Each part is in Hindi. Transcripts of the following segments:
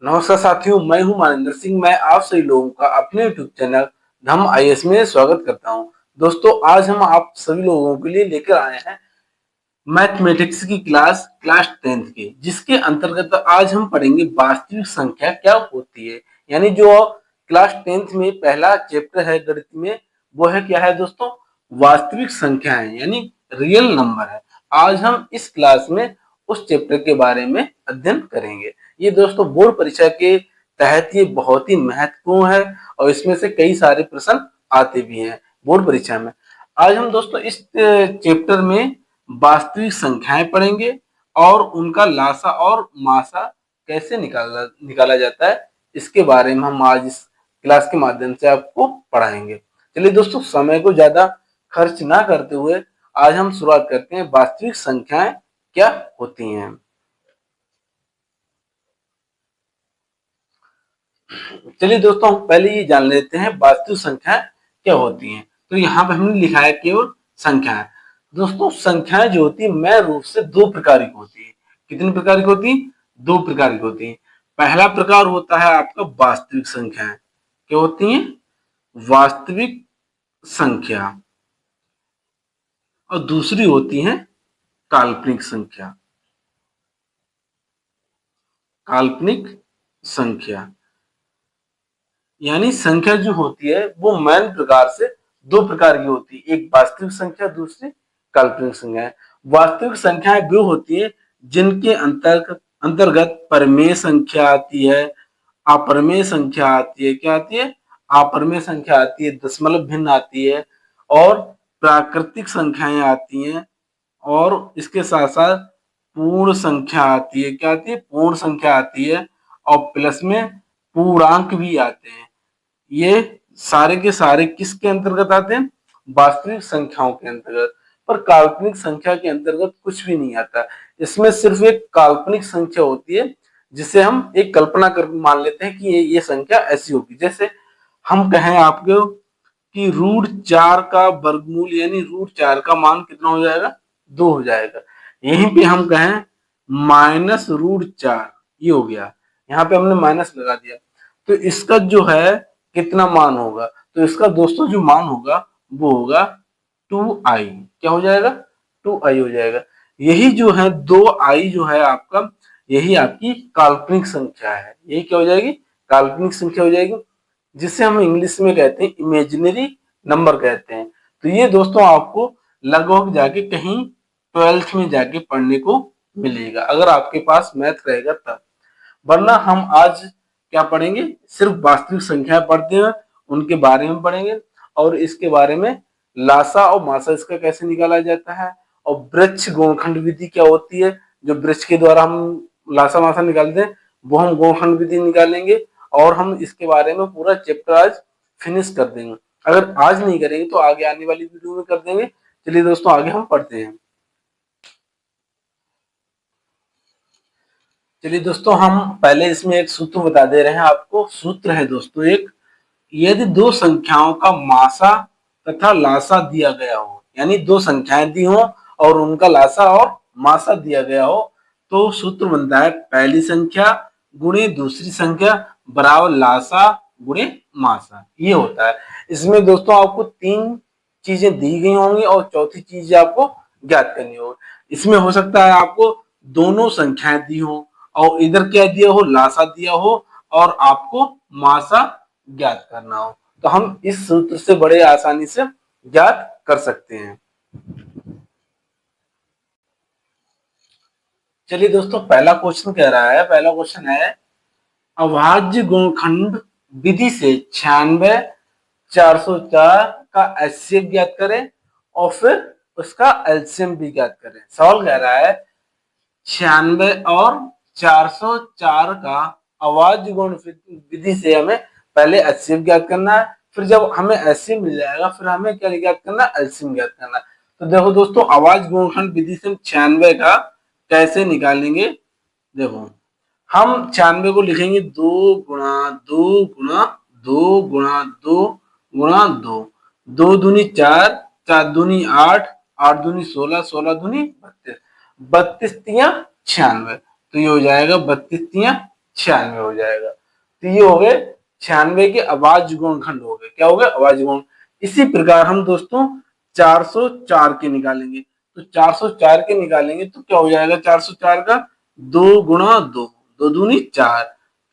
नमस्कार साथियों, मैं हूं मानिंदर सिंह। मैं आप सभी लोगों का अपने यूट्यूब चैनल धम आईएएस में स्वागत करता हूं। दोस्तों, आज हम आप सभी लोगों के लिए लेकर आए हैं मैथमेटिक्स की क्लास 10th की, जिसके अंतर्गत आज हम पढ़ेंगे वास्तविक संख्या क्या होती है। यानी जो क्लास 10th में पहला चैप्टर है गणित में, वो है क्या है दोस्तों, वास्तविक संख्याएं यानी रियल नंबर है। आज हम इस क्लास में उस चैप्टर के बारे में अध्ययन करेंगे। ये दोस्तों बोर्ड परीक्षा के तहत ये बहुत ही महत्वपूर्ण है और इसमें से कई सारे प्रश्न आते भी हैं बोर्ड परीक्षा में। आज हम दोस्तों इस चैप्टर में वास्तविक संख्याएं पढ़ेंगे और उनका लासा और मासा कैसे निकाला जाता है, इसके बारे में हम आज इस क्लास के माध्यम से आपको पढ़ाएंगे। चलिए दोस्तों, समय को ज्यादा खर्च ना करते हुए आज हम शुरुआत करते हैं वास्तविक संख्याएं क्या होती हैं। चलिए दोस्तों, हम पहले ये जान लेते हैं वास्तविक संख्याएं क्या होती हैं। तो यहाँ पे हमने लिखा है केवल संख्याएं। दोस्तों, संख्याएं जो होती है मैं रूप से दो प्रकार की होती है। कितनी प्रकार की होती है? दो प्रकार की होती है। पहला प्रकार होता है आपका वास्तविक संख्याएं। क्या होती हैं? वास्तविक संख्या। और दूसरी होती है काल्पनिक संख्या। काल्पनिक संख्या यानी संख्या जो होती है वो मैन प्रकार से दो प्रकार की होती है, एक वास्तविक संख्या, दूसरी काल्पनिक संख्या है। वास्तविक संख्याएं वो होती है जिनके अंतर्गत परमेय संख्या आती है, अपरमेय संख्या आती है। क्या आती है? अपरमेय संख्या आती है, दशमलव भिन्न आती है और प्राकृतिक संख्याएं आती हैं और इसके साथ साथ पूर्ण संख्या आती है। क्या आती है? पूर्ण संख्या आती है और प्लस में पूर्णांक भी आते हैं। ये सारे के सारे किसके अंतर्गत आते हैं? वास्तविक संख्याओं के अंतर्गत। पर काल्पनिक संख्या के अंतर्गत कुछ भी नहीं आता। इसमें सिर्फ एक काल्पनिक संख्या होती है जिसे हम एक कल्पना कर मान लेते हैं कि ये संख्या ऐसी होगी। जैसे हम कहें आपको कि √4 का वर्गमूल यानी √4 का मान कितना हो जाएगा? 2 हो जाएगा। यहीं पे हम कहें -√4, ये हो गया। यहाँ पे हमने माइनस लगा दिया, तो इसका जो है कितना मान होगा? तो इसका दोस्तों जो मान होगा वो होगा 2i। क्या हो जाएगा? 2i हो जाएगा। यही जो है 2i जो है आपका, यही आपकी काल्पनिक संख्या है। यही क्या हो जाएगी? काल्पनिक संख्या हो जाएगी, जिसे हम इंग्लिश में कहते हैं इमेजिनरी नंबर कहते हैं। तो ये दोस्तों आपको लगभग जाके कहीं 12th में जाके पढ़ने को मिलेगा, अगर आपके पास मैथ रहेगा तब। वरना हम आज क्या पढ़ेंगे? सिर्फ वास्तविक संख्या पढ़ते हैं, उनके बारे में पढ़ेंगे और इसके बारे में लासा और मासा इसका कैसे निकाला जाता है, और वृक्ष गुणनखंड विधि क्या होती है, जो वृक्ष के द्वारा हम लासा मासा निकालते हैं वो हम गुणनखंड विधि निकालेंगे और हम इसके बारे में पूरा चैप्टर आज फिनिश कर देंगे। अगर आज नहीं करेंगे तो आगे आने वाली वीडियो में कर देंगे। चलिए दोस्तों, आगे हम पढ़ते हैं। चलिए दोस्तों, हम पहले इसमें एक सूत्र बता दे रहे हैं आपको। सूत्र है दोस्तों एक, यदि दो संख्याओं का मासा तथा लासा दिया गया हो, यानी दो संख्याएं दी हो और उनका लासा और मासा दिया गया हो, तो सूत्र बनता है पहली संख्या गुणे दूसरी संख्या बराबर लासा गुणे मासा। ये होता है। इसमें दोस्तों आपको तीन चीजें दी गई होंगी और चौथी चीज आपको ज्ञात करनी होगी। इसमें हो सकता है आपको दोनों संख्याएं दी हो और इधर क्या दिया हो? लासा दिया हो और आपको मासा ज्ञात करना हो, तो हम इस सूत्र से बड़े आसानी से ज्ञात कर सकते हैं। चलिए दोस्तों, पहला क्वेश्चन कह रहा है, पहला क्वेश्चन है अभाज्य गुणनखंड विधि से 96 404 का एचसीएफ ज्ञात करें और फिर उसका एलसीएम भी ज्ञात करें। सवाल कह रहा है 96 और 404 का अभाज्य गुण विधि से हमें पहले एचसीएफ ज्ञात करना है, फिर जब हमें एचसीएफ मिल जाएगा फिर हमें क्या ज्ञात करना है? एलसीएम ज्ञात करना है। तो देखो दोस्तों, अभाज्य गुणनखंड विधि से 96 का कैसे निकालेंगे? देखो, हम 96 को लिखेंगे 2 गुणा 2 गुणा 2 गुणा 2 गुणा 2। 2 दूनी 4, 4 दूनी 8, 8 दूनी 16, 16 दूनी 32, 32 तियां 96। तो ये हो जाएगा 32 तियां 96 हो जाएगा। तो ये हो गए 96 के अभाज्य गुणनखंड हो गए। क्या हो गए? अभाज्य गुण। इसी प्रकार हम दोस्तों 404 के निकालेंगे। तो 404 के निकालेंगे तो क्या हो जाएगा? 404 का 2 गुणा 2, 2 दूनी 4,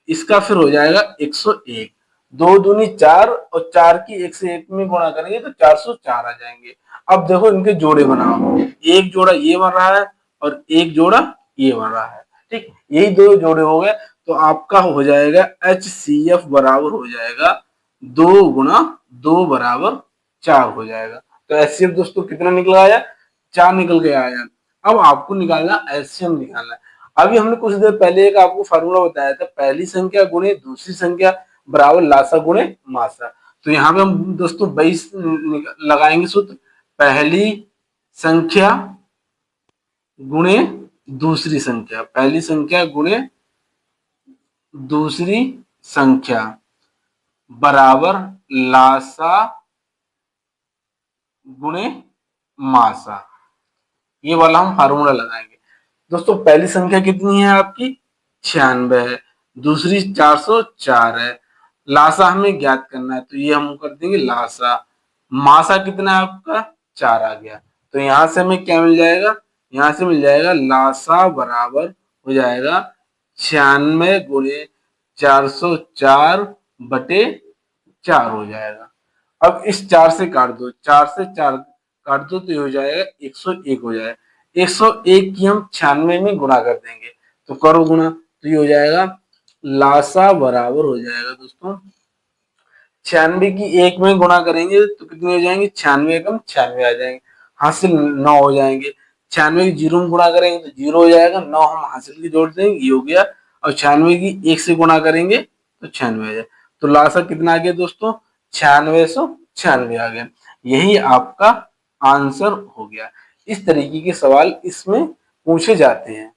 इसका फिर हो जाएगा 101। 2 दूनी 4 और 4 की 101 में गुणा करेंगे तो 404 आ जाएंगे। अब देखो इनके जोड़े बनाओ, एक जोड़ा ये बन रहा है और एक जोड़ा ये बन रहा है। ठीक, यही दो जोड़े हो गए तो आपका हो जाएगा HCF बराबर हो जाएगा 2 गुणा 2 बराबर 4 हो जाएगा। तो HCF दोस्तों कितना निकल आया? 4 निकल के आया। अब आपको निकालना LCM निकालना है। अभी हमने कुछ देर पहले एक आपको फार्मूला बताया था, पहली संख्या गुणे दूसरी संख्या बराबर लासा गुणे मासा। तो यहाँ पे हम दोस्तों 22 लगाएंगे सूत्र, पहली संख्या गुणे दूसरी संख्या, पहली संख्या गुणे दूसरी संख्या बराबर लासा गुणे मासा। ये वाला हम फार्मूला लगाएंगे। दोस्तों पहली संख्या कितनी है आपकी? 96 है, दूसरी 404 है, लासा हमें ज्ञात करना है तो ये हम कर देंगे लासा। मासा कितना है आपका? 4 आ गया। तो यहां से हमें क्या मिल जाएगा? यहां से मिल जाएगा लासा बराबर हो जाएगा 96 गुणे 404 बटे 4 हो जाएगा। अब इस 4 से काट दो, 4 से 4 काट दो तो ये हो जाएगा 101 हो जाएगा। 101 की हम 96 में गुणा कर देंगे तो करो गुणा, तो ये हो जाएगा लासा बराबर हो जाएगा दोस्तों 96 की 1 में गुणा करेंगे तो कितने हो जाएंगे? 96 एकम 96 आ जाएंगे, हासिल 9 हो जाएंगे। 96 की 0 में गुणा करेंगे तो 0 हो जाएगा, 9 हम हासिल की जोड़ देंगे, ये हो गया। और 96 की 1 से गुणा करेंगे तो 96 आ जाए। तो लासा कितना आ गया दोस्तों? 9696 आ गया। यही आपका आंसर हो गया। इस तरीके के सवाल इसमें पूछे जाते हैं।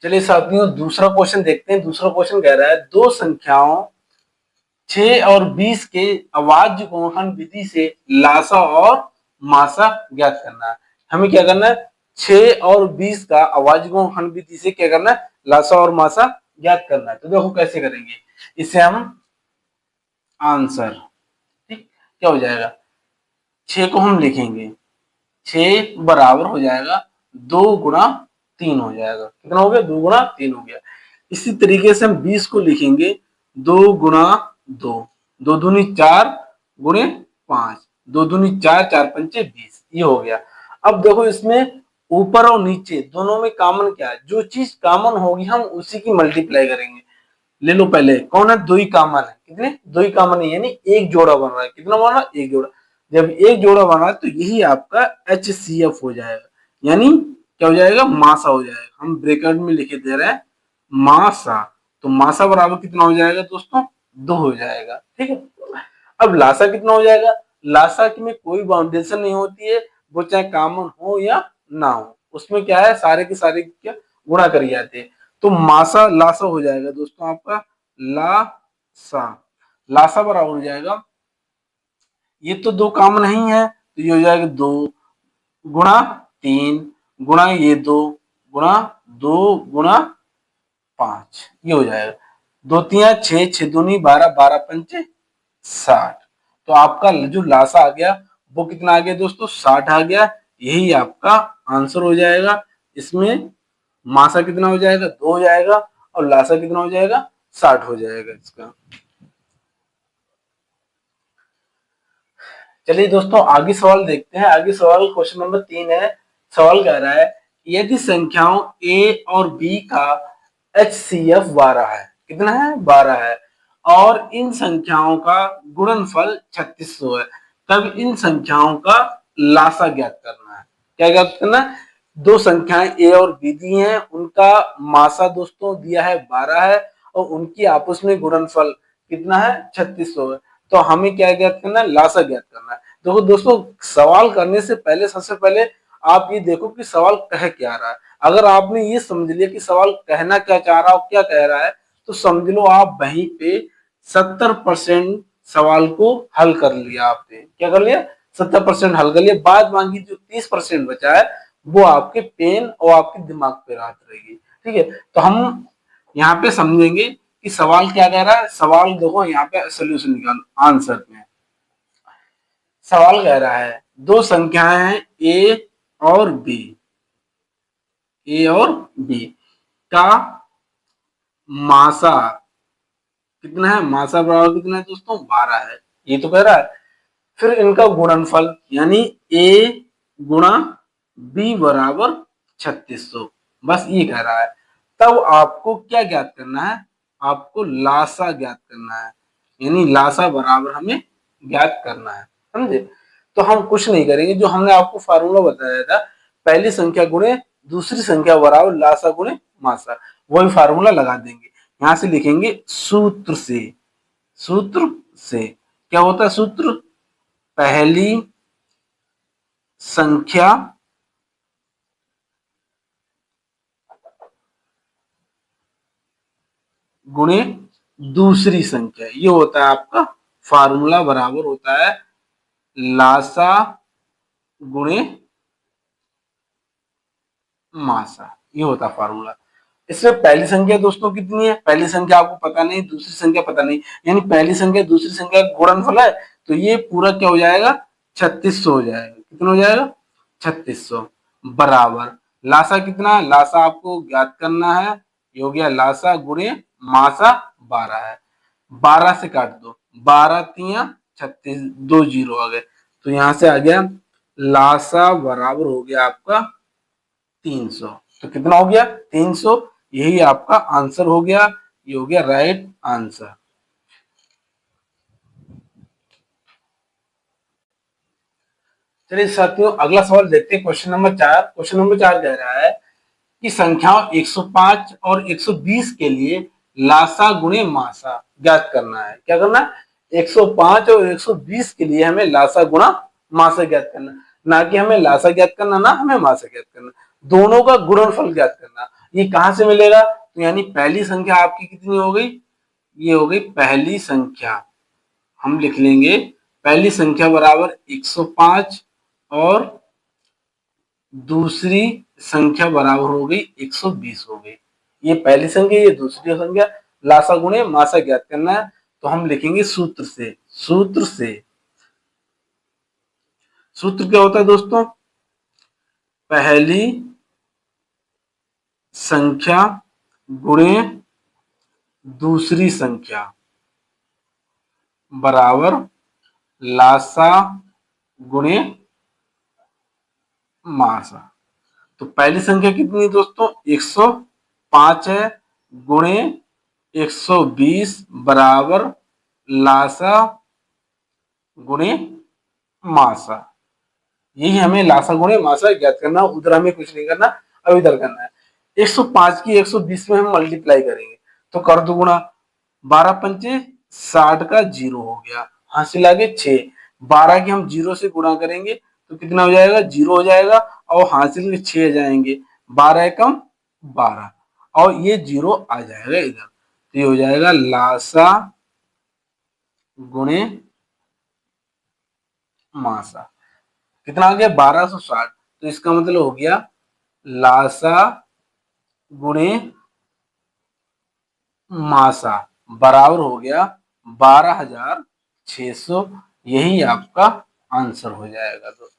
चलिए साथियों दूसरा क्वेश्चन देखते हैं। दूसरा क्वेश्चन कह रहा है दो संख्याओं 6 और 20 के अभाज्य गुणनखंड विधि से लासा और मासा ज्ञात करना है। हमें क्या करना है? 6 और 20 का अभाज्य गुणनखंड विधि से क्या करना है? लासा और मासा ज्ञात करना है। तो देखो कैसे करेंगे इसे हम आंसर। ठीक, क्या हो जाएगा? 6 को हम लिखेंगे, 6 बराबर हो जाएगा 2 गुणा 3 हो जाएगा। कितना हो गया? 2 गुणा 3 हो गया। इसी तरीके से हम 20 को लिखेंगे 2 गुणा 2, 2 दूनी 4 गुणे 5, 2 दूनी 4, 4 पंचे 20, ये हो गया। अब देखो इसमें ऊपर और नीचे दोनों में कॉमन क्या है? जो चीज कॉमन होगी हम उसी की मल्टीप्लाई करेंगे। ले लो पहले कौन है? 2 ही कॉमन है। कितने? 2 ही कॉमन है, यानी एक जोड़ा बन रहा है। कितना बन रहा है? एक जोड़ा। जब एक जोड़ा बना है तो यही आपका HCF हो जाएगा, यानी क्या हो जाएगा? मासा हो जाएगा। हम ब्रैकेट में लिखे दे रहे हैं मासा, तो मासा बराबर कितना हो जाएगा दोस्तों? 2 हो जाएगा। ठीक है, अब लासा कितना हो जाएगा? लासा में कोई बाउंडेशन नहीं होती है, वो चाहे कॉमन हो या ना हो, उसमें क्या है सारे के सारे क्या गुणा कर जाते हैं। तो मासा लासा हो जाएगा दोस्तों आपका लासा। लासा बराबर हो जाएगा, ये तो 2 कॉमन नहीं है तो ये हो जाएगा 2 गुणा 3 गुणा ये 2 गुणा 2 गुणा 5, ये हो जाएगा। 2 तिया 6, 6 दूनी 12, 12 पंचे 60। तो आपका जो लासा आ गया वो कितना आ गया दोस्तों? 60 आ गया। यही आपका आंसर हो जाएगा। इसमें मासा कितना हो जाएगा? 2 हो जाएगा और लासा कितना हो जाएगा? 60 हो जाएगा इसका। चलिए दोस्तों आगे सवाल देखते हैं। आगे सवाल क्वेश्चन नंबर 3 है। सवाल कह रहा है यदि संख्याओं A और B का HCF 12 है, कितना है? 12 है, और इन संख्याओं का गुणनफल 3600 है, तब इन संख्याओं का लासा ज्ञात करना है। क्या ज्ञात करना है? दो संख्याएं A और B दी हैं, उनका मासा दोस्तों दिया है 12 है और उनकी आपस में गुणनफल कितना है? 3600 है। तो हमें क्या ज्ञात करना है? लासा ज्ञात करना है। देखो दोस्तों सवाल करने से पहले सबसे पहले आप ये देखो कि सवाल कह क्या रहा है। अगर आपने ये समझ लिया कि सवाल कहना क्या चाह रहा है और क्या कह रहा है तो समझ लो आप वहीं पे 70% सवाल को हल कर लिया आपने। क्या कर लिया? 70% हल कर लिया, बाद बाकी जो 30% बचा है वो आपके पेन और आपके दिमाग पे राहत रहेगी। ठीक है, तो हम यहाँ पे समझेंगे कि सवाल क्या कह रहा है। सवाल देखो यहाँ पे सोल्यूशन निकालो आंसर में। सवाल कह रहा है दो संख्याएं हैं ए और बी, ए और बी का मासा कितना है, मासा बराबर कितना है दोस्तों, 12 है, ये तो कह रहा है। फिर इनका गुणनफल यानी ए गुणा बी बराबर 3600, बस ये कह रहा है। तब आपको क्या ज्ञात करना है, आपको लासा ज्ञात करना है, यानी लासा बराबर हमें ज्ञात करना है, समझे। तो हम कुछ नहीं करेंगे, जो हमने आपको फार्मूला बताया था, पहली संख्या गुणे दूसरी संख्या बराबर लासा गुणे मासा, वही फार्मूला लगा देंगे। यहां से लिखेंगे सूत्र से, सूत्र से क्या होता है सूत्र, पहली संख्या गुणे दूसरी संख्या, ये होता है आपका फार्मूला, बराबर होता है लासा गुणे मासा, ये होता है फार्मूला। इसमें पहली संख्या दोस्तों कितनी है, पहली संख्या आपको पता नहीं, दूसरी संख्या पता नहीं, यानी पहली संख्या दूसरी संख्या का गुणनफल है, तो ये पूरा क्या हो जाएगा, 3600 हो जाएगा। कितना हो जाएगा, 3600 बराबर लासा कितना है, लासा आपको ज्ञात करना है, ये हो गया लासा गुणे मासा 12 है। 12 से काट दो, 12 तिया 36, 2 जीरो आ गए, तो यहां से आ गया लासा बराबर हो गया आपका 300। तो कितना हो गया 300, यही आपका आंसर हो गया, ये हो गया राइट आंसर। चलिए साथियों अगला सवाल देखते हैं, क्वेश्चन नंबर 4। क्वेश्चन नंबर 4 कह रहा है कि संख्याओं 105 और 120 के लिए लासा गुणे मासा ज्ञात करना है। क्या करना है, 105 और 120 के लिए हमें लासा गुणा मासा ज्ञात करना, ना कि हमें लासा ज्ञात करना, ना हमें मासा ज्ञात करना, दोनों का गुणनफल ज्ञात करना। ये कहां से मिलेगा, तो यानी पहली संख्या आपकी कितनी हो गई, ये हो गई पहली संख्या, हम लिख लेंगे पहली संख्या बराबर 105 और दूसरी संख्या बराबर हो गई 120 हो गई। ये पहली संख्या, ये दूसरी संख्या, लासा गुणे मासा ज्ञात करना है, तो हम लिखेंगे सूत्र से, सूत्र से। सूत्र क्या होता है दोस्तों, पहली संख्या गुणे दूसरी संख्या बराबर लासा गुणे मासा। तो पहली संख्या कितनी है दोस्तों, 105 है, गुणे 120 बराबर लासा गुणे मासा। यही हमें लासा गुणे मासा ज्ञात करना, उधर हमें कुछ नहीं करना, अब इधर करना है। 105 की 120 में हम मल्टीप्लाई करेंगे, तो कर दो गुणा, 12 पंचे 60 का जीरो हो गया, हासिल आगे 6, 12 की हम जीरो से गुणा करेंगे तो कितना हो जाएगा, जीरो हो जाएगा, और हासिल के 6 जाएंगे, 12 एकम 12, और ये जीरो आ जाएगा इधर, तो ये हो जाएगा लासा गुणे मासा। कितना आ गया 1260, तो इसका मतलब हो गया लासा गुणे मासा बराबर हो गया 12,600, यही आपका आंसर हो जाएगा। तो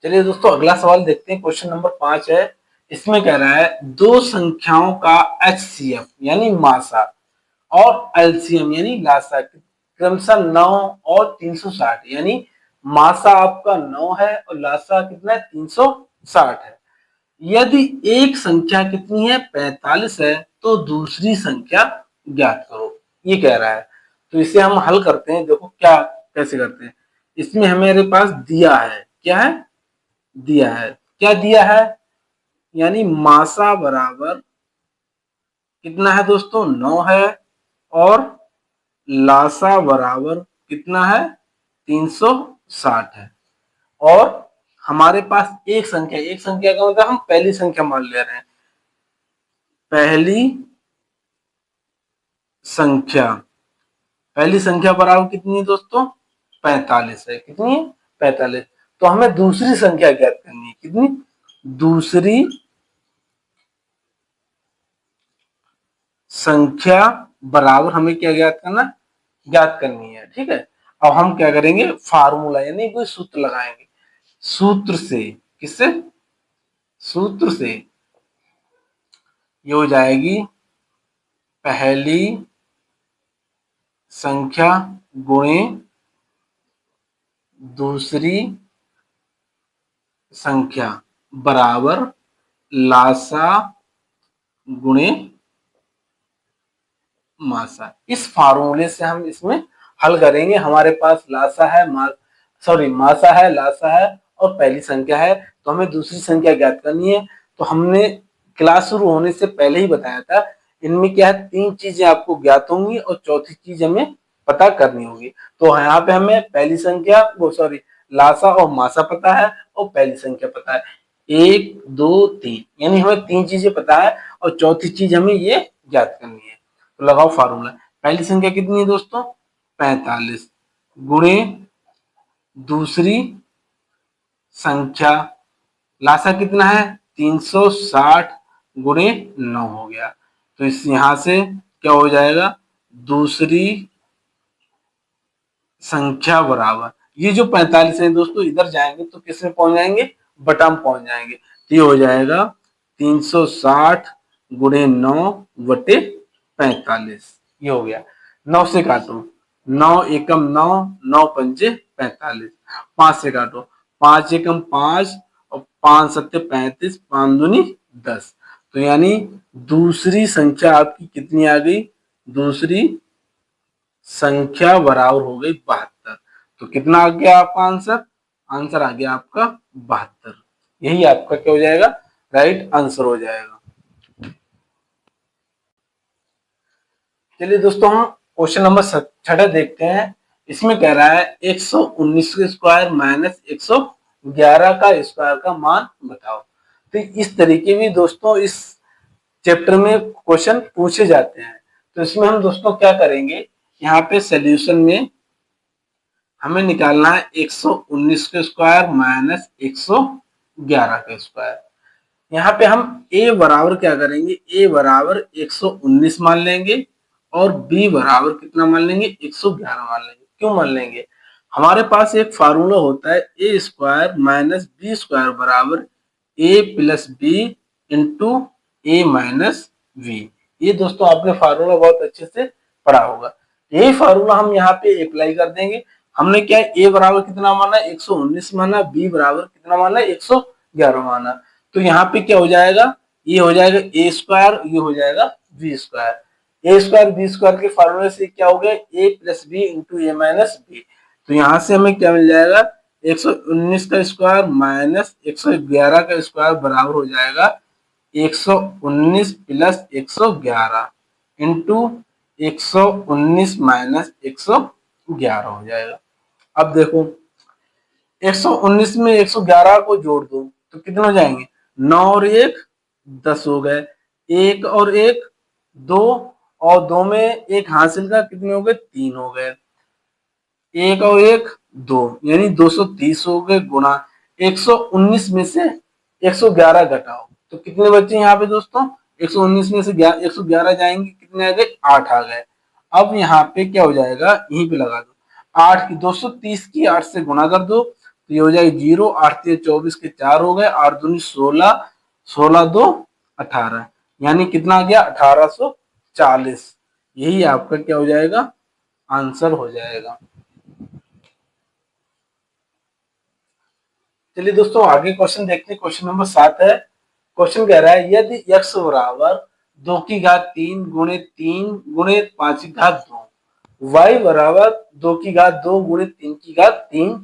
चलिए दोस्तों अगला सवाल देखते हैं, क्वेश्चन नंबर 5 है। इसमें कह रहा है दो संख्याओं का एचसीएफ यानी मासा और एलसीएम यानी लासा क्रमशः 9 और 360, यानी मासा आपका 9 है और लासा कितना है 360 है। यदि एक संख्या कितनी है 45 है, तो दूसरी संख्या ज्ञात करो, ये कह रहा है। तो इसे हम हल करते हैं, देखो क्या कैसे करते हैं। इसमें हमारे पास दिया है, क्या है, दिया है, क्या दिया है, यानी मासा बराबर कितना है दोस्तों 9 है, और लासा बराबर कितना है 360 है, और हमारे पास एक संख्या, एक संख्या का मतलब हम पहली संख्या मान ले रहे हैं, पहली संख्या पहली संख्या बराबर कितनी है दोस्तों, 45 है। कितनी है, 45। तो हमें दूसरी संख्या ज्ञात करनी है। कितनी, दूसरी संख्या बराबर हमें क्या ज्ञात करना, ज्ञात करनी है। ठीक है, अब हम क्या करेंगे, फार्मूला यानी कोई सूत्र लगाएंगे। सूत्र से, किससे, सूत्र से ये हो जाएगी पहली संख्या गुणे दूसरी संख्या बराबर लासा गुणे मासा। इस फार्मूले से हम इसमें हल करेंगे। हमारे पास लासा है, मासा है, लासा है और पहली संख्या है, तो हमें दूसरी संख्या ज्ञात करनी है। तो हमने क्लास शुरू होने से पहले ही बताया था, इनमें क्या है, तीन चीजें आपको ज्ञात होंगी और चौथी चीज हमें पता करनी होगी। तो यहाँ पे हमें पहली संख्या, वो सॉरी, लासा और मासा पता है और पहली संख्या पता है, 1 2 3, यानी हमें तीन चीजें पता है और चौथी चीज हमें ये ज्ञात करनी है। तो लगाओ फार्मूला। पहली संख्या कितनी है दोस्तों, 45 गुणे दूसरी संख्या, लासा कितना है, 360 गुणे 9 हो गया। तो इस यहां से क्या हो जाएगा, दूसरी संख्या बराबर, ये जो 45 है दोस्तों, इधर जाएंगे तो किस में पहुंच जाएंगे, बटा में पहुंच जाएंगे। तो ये हो जाएगा 360 गुणे 9 बटे 45। ये हो गया। 9 से काटो, 9 एकम 9, 9 पंचे 45। 5 से काटो, 5 एकम 5 और 5 सत्ते 35, 5 दूनी 10। तो यानी दूसरी संख्या आपकी कितनी आ गई, दूसरी संख्या बराबर हो गई 72। तो कितना आ गया आपका आंसर, आंसर आ गया आपका 72। यही आपका क्या हो जाएगा, राइट आंसर हो जाएगा। चलिए दोस्तों, हम क्वेश्चन नंबर 6 देखते हैं। इसमें कह रहा है 119 का स्क्वायर माइनस 111 का स्क्वायर का मान बताओ। तो इस तरीके भी दोस्तों इस चैप्टर में क्वेश्चन पूछे जाते हैं। तो इसमें हम दोस्तों क्या करेंगे, यहाँ पे सोल्यूशन में हमें निकालना है 119 का स्क्वायर माइनस 111 का स्क्वायर। यहाँ पे हम a बराबर क्या करेंगे, a बराबर 119 मान लेंगे और b बराबर कितना मान लेंगे, 111 मान लेंगे। क्यों मान लेंगे, हमारे पास एक फार्मूला होता है a square minus B square बराबर a plus B into A minus B. ये दोस्तों आपने फार्मूला बहुत अच्छे से पढ़ा होगा। यही फार्मूला हम यहाँ पे अप्लाई कर देंगे। हमने क्या है, a बराबर कितना माना, 119 माना, b बराबर कितना माना, 111 माना। तो यहाँ पे क्या हो जाएगा, ये हो जाएगा ए स्क्वायर, ये हो जाएगा बी स्क्वायर। ए स्क्वायर बी स्क्वायर के फार्मूले से क्या हो गया, ए plus B into A minus B. तो यहाँ से हमें क्या मिल जाएगा, 119 का स्क्वायर माइनस 111 का स्क्वायर बराबर हो जाएगा 119 प्लस 111 इंटू 119 माइनस 111 हो जाएगा। अब देखो 119 में 111 को जोड़ दो तो कितने हो जाएंगे, 9 और 1 10 हो गए, 1 और 1 2 और 2 में एक हासिल का कितने हो गए, 3 हो गए, 1 और 1 2 यानी 230 हो गए गुणा 119 में से 111 घटाओ तो कितने बच्चे यहाँ पे दोस्तों, 119 में से 111 जाएंगे, कितने आ गए, 8 आ गए। अब यहाँ पे क्या हो जाएगा, यहीं पे लगा दो 8 की 230 की 8 से गुणा कर दो तो ये हो जाएगा 0, 8 3 24 के 4 हो गए, 8 दूनी 16, 16 2 18, यानी कितना आ गया 1840। यही आपका क्या हो जाएगा, आंसर हो जाएगा। चलिए दोस्तों आगे क्वेश्चन देखते हैं। क्वेश्चन नंबर 7 है। क्वेश्चन कह रहा है यदि x बराबर 2 की घात 3 गुणे 3 गुणे 5 की घात 2, y बराबर 2 की घात 2 गुणे 3 की घात 3,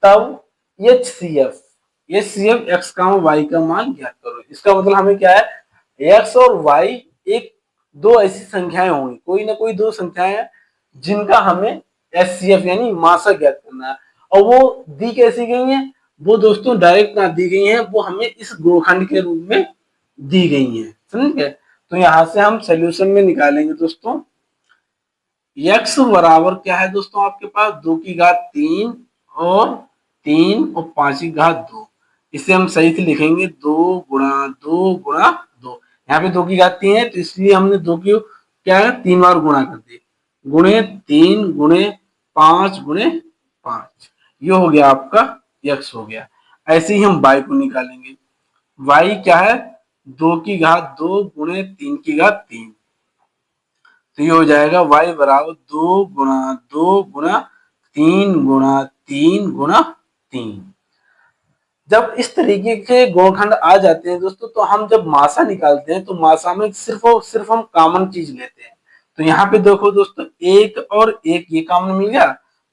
तब HCF x का y का मान ज्ञात करो। इसका मतलब हमें क्या है, x और y एक दो ऐसी संख्याएं होंगी, कोई ना कोई दो संख्याएं हैं जिनका हमें HCF यानी मासा ज्ञात करना है। और वो दी कैसी गई है, वो दोस्तों डायरेक्ट ना दी गई है, वो हमें इस गुणखंड के रूप में दी गई है, समझ गए। तो यहां से हम सोल्यूशन में निकालेंगे दोस्तों x बराबर क्या है दोस्तों, आपके पास 2 की घात 3 और 3 और 5 की घात 2। इसे हम सही से लिखेंगे 2 गुणा 2 गुणा 2। यहाँ पे 2 की घात 3 है तो इसलिए हमने 2 की क्या है 3 बार गुणा कर दिए, गुणे 3 गुणे 5 गुणे 5, ये हो गया आपका x हो गया। ऐसे ही हम y को निकालेंगे। y क्या है 2 की घात 2 गुणे 3 की घात 3, तो ये हो जाएगा y बराबर 2 गुणा 2 गुणा 3 गुणा 3। जब इस तरीके के गुणखंड आ जाते हैं दोस्तों, तो हम जब मासा निकालते हैं तो मासा में सिर्फ और सिर्फ हम कॉमन चीज लेते हैं। तो यहाँ पे देखो दोस्तों, एक और एक ये कॉमन मिल गया,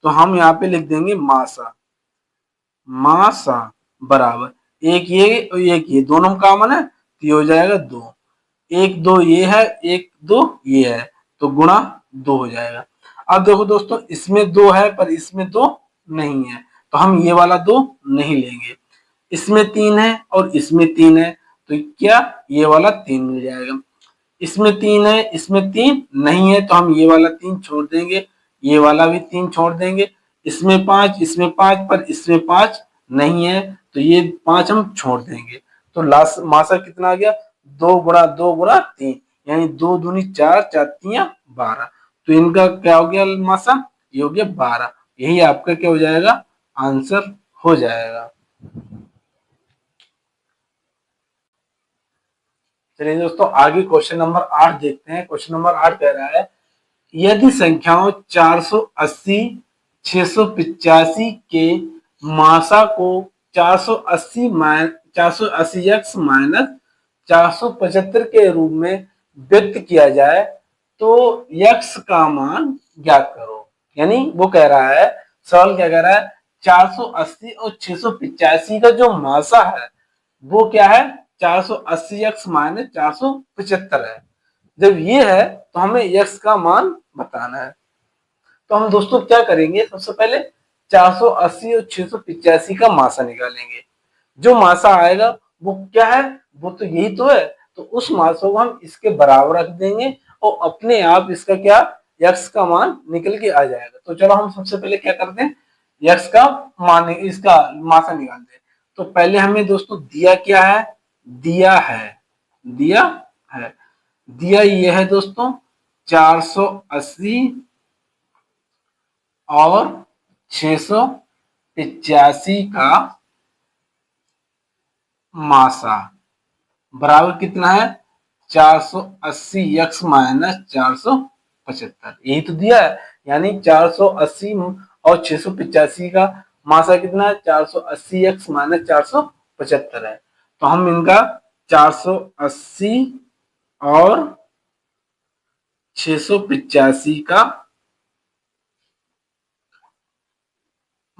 तो हम यहाँ पे लिख देंगे मासा। मासा बराबर एक ये और एक ये दोनों कॉमन है, तो ये हो जाएगा 2। एक 2 ये है, एक 2 ये है, तो गुणा 2 हो जाएगा। अब देखो दोस्तों, इसमें 2 है पर इसमें 2 नहीं है, तो हम ये वाला 2 नहीं लेंगे। इसमें 3 है और इसमें 3 है, तो क्या ये वाला 3 मिल जाएगा। इसमें 3 है, इसमें 3 नहीं है, तो हम ये वाला 3 छोड़ देंगे, ये वाला भी 3 छोड़ देंगे। इसमें 5, इसमें 5, पर इसमें 5 नहीं है, तो ये 5 हम छोड़ देंगे। तो लास्ट मासा कितना आ गया, 2 गुणा 2 गुणा 3, यानी 2 दूनी 4, 4 तियां 12। तो इनका क्या हो गया मासा, ये हो गया 12। यही आपका क्या हो जाएगा, आंसर हो जाएगा। चलिए दोस्तों, आगे क्वेश्चन नंबर 8 देखते हैं। क्वेश्चन नंबर 8 कह रहा है, यदि संख्याओं 480, 685 के मासा को 480 480 माइनस 475 के रूप में व्यक्त किया जाए तो x का मान ज्ञात करो। यानी वो कह रहा है, सवाल क्या कह रहा है, 480 और 685 का जो मासा है वो क्या है, 480x माइनस 475 है। जब ये है तो हमें x का मान बताना है। तो हम दोस्तों क्या करेंगे, सबसे पहले 480 और 685 का मासा निकालेंगे। जो मासा आएगा वो क्या है, वो तो यही तो है, तो उस मासा को हम इसके बराबर रख देंगे और अपने आप इसका क्या, x का मान निकल के आ जाएगा। तो चलो हम सबसे पहले क्या करते हैं, x का मान, इसका मासा निकालते हैं। तो पहले हमें दोस्तों दिया क्या है, दिया है, दिया है, दिया ये है दोस्तों 480 और 685 का मासा बराबर कितना है, 480 x माइनस 475, यही तो दिया है। यानी 480 और 685 का मासा कितना है, 480 x माइनस 475 है। तो हम इनका 480 और 685 का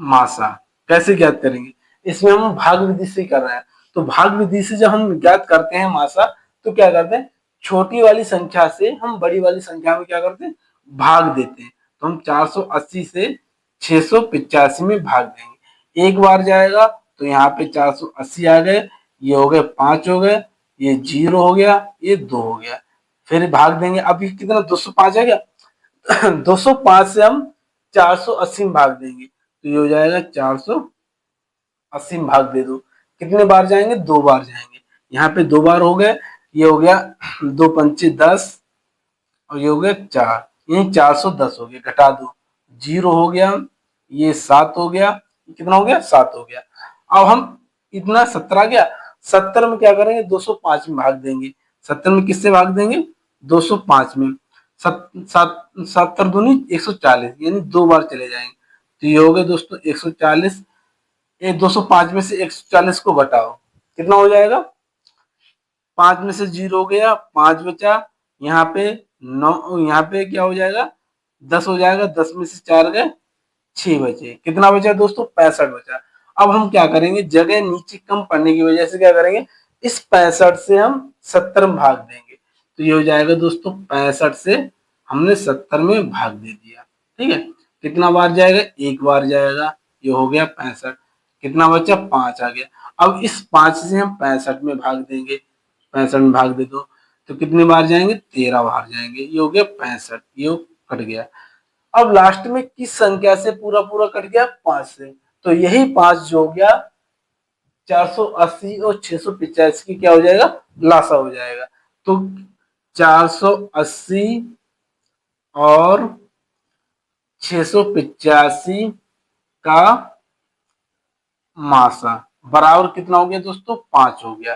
मासा कैसे ज्ञात करेंगे, इसमें हम भाग विधि से कर रहे हैं। तो भाग विधि से जब हम ज्ञात करते हैं मासा, तो क्या करते हैं, छोटी वाली संख्या से हम बड़ी वाली संख्या में क्या करते हैं, भाग देते हैं। तो हम 480 से 685 में भाग देंगे। एक बार जाएगा तो यहाँ पे 480 आ गए, ये हो गए 5 हो गए, ये 0 हो गया, ये 2 हो गया। फिर भाग देंगे, अभी कितना 205 आ गया 205 से हम 480 में भाग देंगे, तो ये हो जाएगा 480 में भाग दे दो। कितने बार जाएंगे, 2 बार जाएंगे। यहाँ पे 2 बार हो गए, ये हो गया 2 पंचे 10 और ये हो गया 4, यही 410 हो गया, घटा दो 0 हो गया, ये 7 हो गया, कितना हो गया 7 हो गया। अब हम इतना 17 आ गया, 70 में क्या करेंगे, 205 में भाग देंगे। 70 में किससे भाग देंगे, 205 में। 70 दूनी 140, यानी 2 बार चले जाएंगे। तो ये हो गया दोस्तों 140, ये 205 में से 140 को घटाओ, कितना हो जाएगा, 5 में से 0 हो गया, 5 बचा, यहाँ पे 9, यहाँ पे क्या हो जाएगा 10 हो जाएगा, 10 में से 4 गए 6 बचे, कितना बचा दोस्तों 65 बचा। अब हम क्या करेंगे, जगह नीचे कम पड़ने की वजह से क्या करेंगे, इस 65 से हम 70 में भाग देंगे। तो ये हो जाएगा दोस्तों 65 से हमने 70 में भाग दे दिया। ठीक है, कितना बार जाएगा, एक बार जाएगा, ये हो गया 65, कितना बचा 5 आ गया। अब इस 5 से हम 65 में भाग देंगे, 65 में भाग दे दो, तो कितनी बार जाएंगे, 13 बार जाएंगे, ये हो गया 65, ये कट गया। अब लास्ट में किस संख्या से पूरा पूरा कट गया? 5 से। तो यही 5 जो हो गया 480 और 685 की क्या हो जाएगा? लासा हो जाएगा। तो 480 और 685 का मासा बराबर कितना हो गया दोस्तों? 5 हो गया।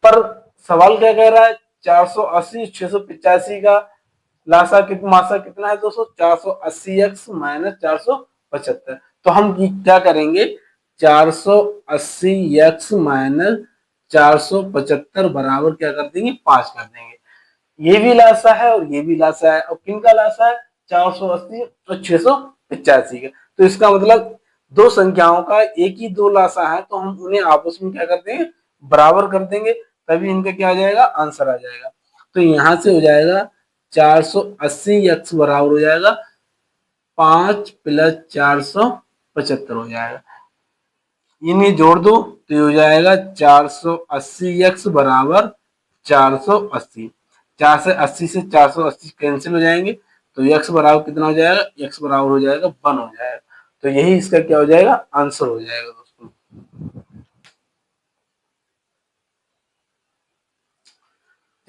पर सवाल क्या कह रहा है? 480 685 का लासा कितना, मासा कितना है दोस्तों? 480x minus 475। तो हम क्या करेंगे? 480x माइनस 475 बराबर क्या कर देंगे? 5 कर देंगे। ये भी लासा है और ये भी लासा है। और किनका लासा है? 480 और 685 का। तो इसका मतलब दो संख्याओं का एक ही दो लासा है, तो हम उन्हें आपस में क्या कर देंगे? बराबर कर देंगे, तभी इनका क्या आ जाएगा? आंसर आ जाएगा। तो यहां से हो जाएगा 480x बराबर हो जाएगा 5 प्लस 475 हो जाएगा। इन्हें जोड़ दो तो ये हो जाएगा 480x बराबर 480। 480 से 480 कैंसिल हो जाएंगे, तो x बराबर कितना हो जाएगा? x बराबर हो जाएगा 1 हो जाएगा। तो यही इसका क्या हो जाएगा? आंसर हो जाएगा दोस्तों।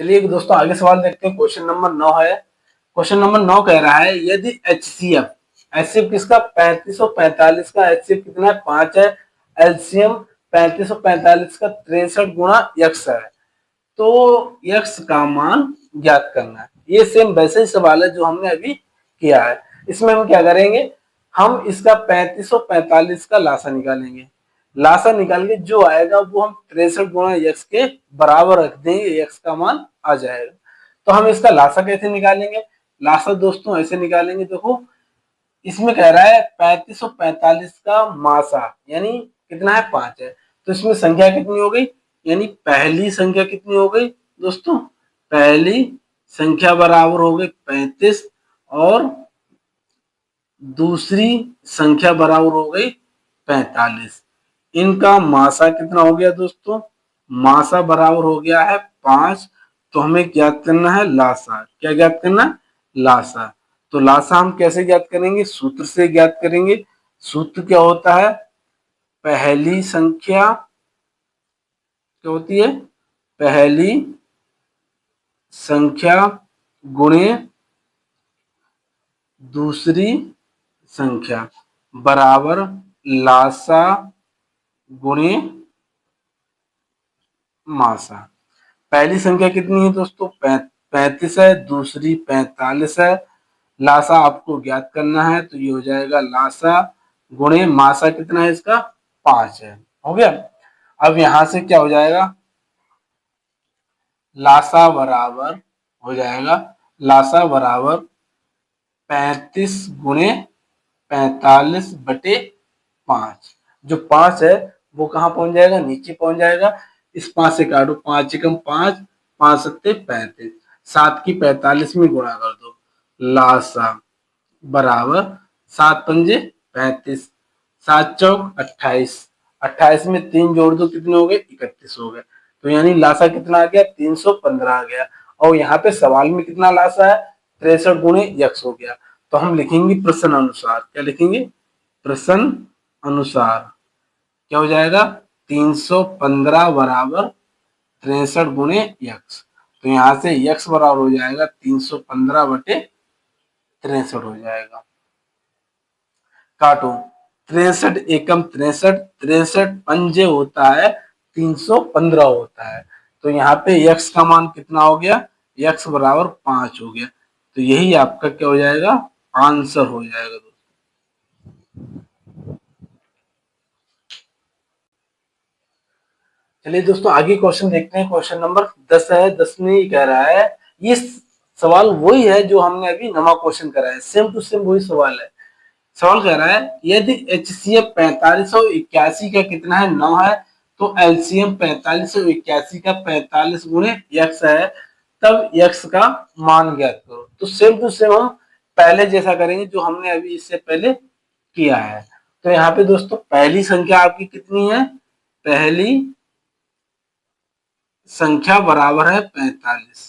चलिए दोस्तों आगे सवाल देखते हैं। क्वेश्चन नंबर 9 है। क्वेश्चन नंबर 9 कह रहा है यदि एचसीएफ, एचसीएफ किसका? 3545 का एचसीएफ कितना है? 5 है। एलसीएम 3545 का 63 गुणा x है, तो x का मान ज्ञात करना है। ये सेम वैसे ही सवाल है जो हमने अभी किया है। इसमें हम क्या करेंगे? हम इसका 3545 का लासा निकालेंगे। लासा निकाल के जो आएगा वो हम 63 गुणा x के बराबर रख देंगे, x का मान आ जाएगा। तो हम इसका लासा कैसे निकालेंगे? लासा दोस्तों ऐसे निकालेंगे, देखो इसमें कह रहा है 3545 का मासा यानी कितना है? 5 है। तो इसमें संख्या कितनी हो गई? यानी पहली संख्या कितनी हो गई दोस्तों? पहली संख्या बराबर हो गई 35 और दूसरी संख्या बराबर हो गई 45। इनका मासा कितना हो गया दोस्तों? मासा बराबर हो गया है 5। तो हमें ज्ञात करना है लासा। क्या ज्ञात करना है? लासा। तो लासा हम कैसे ज्ञात करेंगे? सूत्र से ज्ञात करेंगे। सूत्र क्या होता है? पहली संख्या क्या होती है? पहली संख्या गुणे दूसरी संख्या बराबर लासा गुणे मासा। पहली संख्या कितनी है दोस्तों? 35 है। दूसरी 45 है। लासा आपको ज्ञात करना है, तो ये हो जाएगा लासा गुणे मासा कितना है इसका? 5 है। हो गया। अब यहां से क्या हो जाएगा? लासा बराबर हो जाएगा, लासा बराबर 35 गुणे 45 बटे 5। जो 5 है वो कहाँ पहुंच जाएगा? नीचे पहुंच जाएगा। इस 5 से काटो, 5 एकम 5, 5 सत्ते 35, 7 की 45 में गुणा कर दो। लासा बराबर 7 पंजे 35, 7 चौक 28, 28 में 3 जोड़ दो कितने हो गए? 31 हो गए। तो यानी लासा कितना आ गया? 315 आ गया। और यहाँ पे सवाल में कितना लासा है? 63 गुणे यक्स हो गया। तो हम लिखेंगे प्रश्न अनुसार। क्या लिखेंगे? प्रश्न अनुसार क्या हो जाएगा? 315 बराबर 63 गुणे यक्स। तो यहाँ से यक्स बराबर हो जाएगा 315 बटे 63 हो जाएगा। काटो, 63 एकम 63, 63 पंजे होता है 315 होता है। तो यहाँ पे x का मान कितना हो गया? x बराबर 5 हो गया। तो यही आपका क्या हो जाएगा? आंसर हो जाएगा दोस्तों। चलिए दोस्तों आगे क्वेश्चन देखते हैं। क्वेश्चन नंबर 10 है। 10 में ये कह रहा है, ये सवाल वही है जो हमने अभी नवा क्वेश्चन करा है, सेम टू सेम वही सवाल है। सवाल कह रहा है यदि एचसीएफ 4581 का कितना है? 9 है। तो एलसीएम 4581 का 45 गुणे x है, तब x का मान ज्ञात करो। तो सेम टू सेम हम पहले जैसा करेंगे जो हमने अभी इससे पहले किया है। तो यहाँ पे दोस्तों पहली संख्या आपकी कितनी है? पहली संख्या बराबर है 45।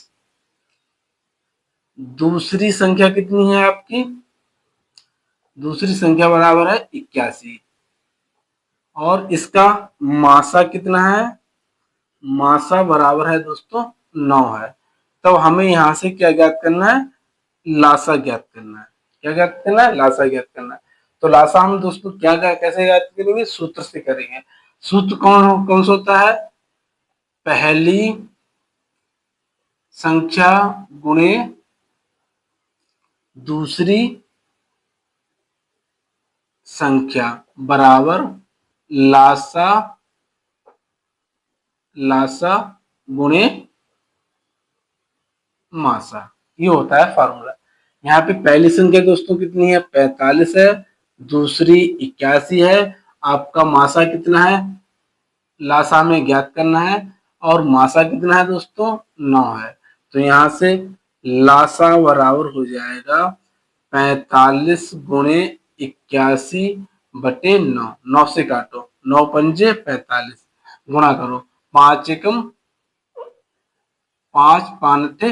दूसरी संख्या कितनी है आपकी? दूसरी संख्या बराबर है 81 और इसका मासा कितना है, मासा बराबर है दोस्तों 9 है। तो हमें यहां से क्या ज्ञात करना है, लासा ज्ञात करना है। क्या ज्ञात करना है, लासा ज्ञात करना है। तो लासा हम दोस्तों क्या कैसे ज्ञात करेंगे, सूत्र से करेंगे। सूत्र कौन कौन सा होता है, पहली संख्या गुणे दूसरी संख्या बराबर लासा लासा गुणे मासा, ये होता है फॉर्मूला। यहाँ पे पहली संख्या दोस्तों कितनी है, 45 है, दूसरी 81 है, आपका मासा कितना है, लासा में ज्ञात करना है, और मासा कितना है दोस्तों 9 है। तो यहाँ से लासा बराबर हो जाएगा 45 गुणे 81 बटे 9, 9 से काटो, 9 पंजे 45, गुणा करो, 5 एकम 5 पाँच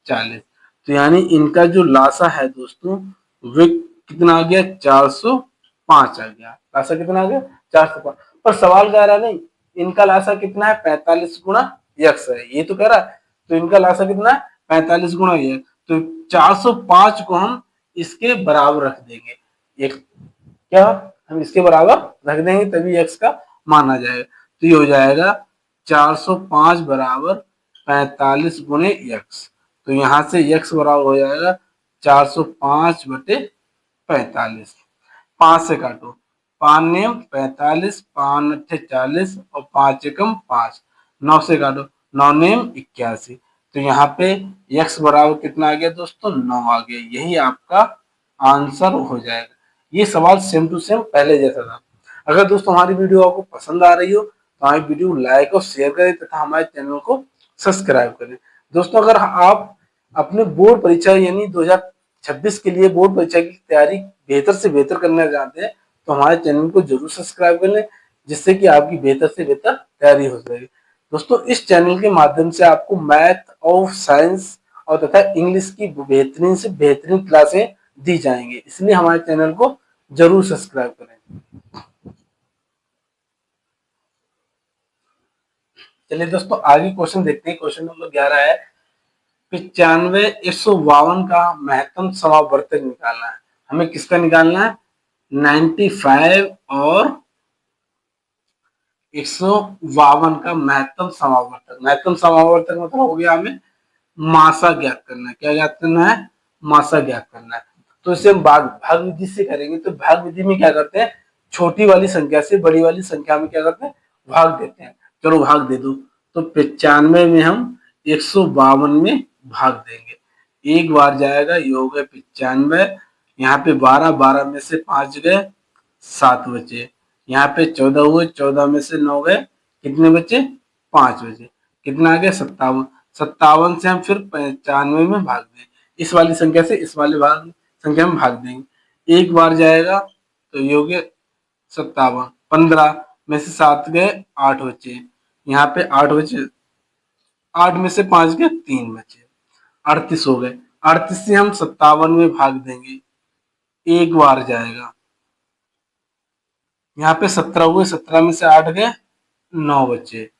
40। तो यानी इनका जो लासा है दोस्तों वे कितना आ गया, 405 आ गया। लासा कितना आ गया, 405। पर सवाल कह रहा नहीं इनका लासा कितना है, 45 गुणा यक्स है, ये तो कह रहा है। तो इनका लासा कितना है, 45 गुणा यक्स। तो 405 को हम इसके बराबर रख देंगे, एक क्या हम इसके बराबर रख देंगे तभी एक्स का मान आ जाएगा। तो ये हो जाएगा 405 बराबर 45 गुणे एक्स। तो यहाँ से एक्स बराबर हो जाएगा 405 बटे 45, 5 से काटो, 5 नेम 45, 5 अट्ठे 40 और 5 एकम 5, 9 से काटो, 9 नेम 81। तो यहाँ पे x बराबर कितना आ गया दोस्तों, 9 आ गया। यही आपका आंसर हो जाएगा। ये सवाल सेम टू सेम पहले जैसा था। अगर दोस्तों हमारी वीडियो आपको पसंद आ रही हो तो हमारी वीडियो लाइक और शेयर करें तथा हमारे चैनल को सब्सक्राइब करें। दोस्तों अगर आप अपने बोर्ड परीक्षा यानी 2026 के लिए बोर्ड परीक्षा की तैयारी बेहतर से बेहतर करना चाहते हैं तो हमारे चैनल को जरूर सब्सक्राइब कर लें, जिससे कि आपकी बेहतर से बेहतर तैयारी हो सके। दोस्तों इस चैनल के माध्यम से आपको मैथ और साइंस और तथा इंग्लिश की बेहतरीन से बेहतरीन क्लासें दी जाएंगे, इसलिए हमारे चैनल को जरूर सब्सक्राइब करें। चलिए दोस्तों आगे क्वेश्चन देखते हैं। क्वेश्चन नंबर 11 है 95 152 का महत्तम समावर्तक निकालना है। हमें किसका निकालना है, 95 और 152 का महत्तम समावर्तक। महत्तम समावर्तक मतलब हो गया हमें मासा ज्ञात करना है। क्या ज्ञात करना है, मासा ज्ञात करना है। तो इसे हम भाग विधि से करेंगे। तो भाग विधि में क्या करते हैं, छोटी वाली संख्या से बड़ी वाली संख्या में क्या करते हैं, भाग देते हैं। चलो भाग दे दो। तो 95 में हम 152 में भाग देंगे। एक बार जाएगा, ये हो गए 95। यहाँ पे 12, 12 में से 5 गए, 7 बचे। यहाँ पे 14 हुए, 14 में से 9 गए, कितने बचे, 5 बचे। कितना आ गया, 57। 57 से हम फिर 95 में भाग दें, इस वाली संख्या से इस वाली संख्या में भाग देंगे। एक बार जाएगा तो ये हो गया 57। 15 में से 7 गए, 8 बचे। यहाँ पे 8 बचे, 8 में से 5 गए, 3 बचे, 38 हो गए। 38 से हम 57 में भाग देंगे। एक बार जाएगा, यहाँ पे 17 हुए, 17 में से 8 गए, 9 बचे।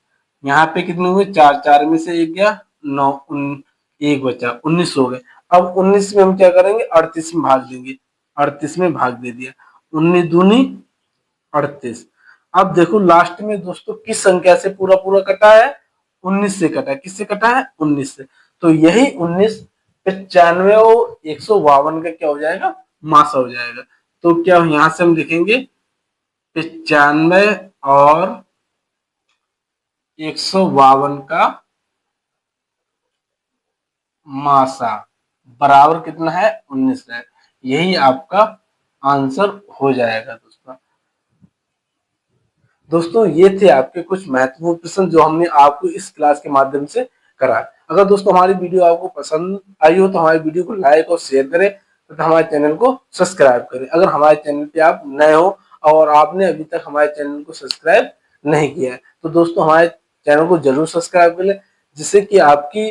यहाँ पे कितने हुए, 4, 4 में से 1 गया, 9, एक बचा, 19 हो गए। अब 19 में हम क्या करेंगे, 38 में भाग देंगे। 38 में भाग दे दिया, 19 दूनी 38। अब देखो लास्ट में दोस्तों किस संख्या से पूरा पूरा कटा है, 19 से कटा है। किससे कटा है, 19 से। तो यही 19 95 और 152 का क्या हो जाएगा, मासा हो जाएगा। तो क्या यहां से हम लिखेंगे 95 और 152 का मासा बराबर कितना है, 19 है। यही आपका आंसर हो जाएगा दोस्तों। दोस्तों ये थे आपके कुछ महत्वपूर्ण प्रश्न जो हमने आपको इस क्लास के माध्यम से कराए। अगर दोस्तों हमारी वीडियो आपको पसंद आई हो तो हमारी वीडियो को लाइक और शेयर करें तथा हमारे चैनल को सब्सक्राइब करें। अगर हमारे चैनल पे आप नए हो और आपने अभी तक हमारे चैनल को सब्सक्राइब नहीं किया है तो दोस्तों हमारे चैनल को जरूर सब्सक्राइब कर लें, जिससे कि आपकी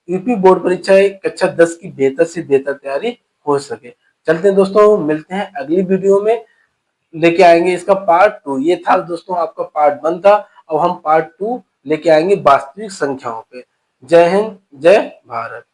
यूपी बोर्ड परीक्षा कक्षा 10 की बेहतर से बेहतर तैयारी हो सके। चलते हैं दोस्तों, मिलते हैं अगली वीडियो में, लेके आएंगे इसका पार्ट 2। ये था दोस्तों आपका पार्ट 1 था, अब हम पार्ट 2 लेके आएंगे वास्तविक संख्याओं पे। जय हिंद, जय भारत।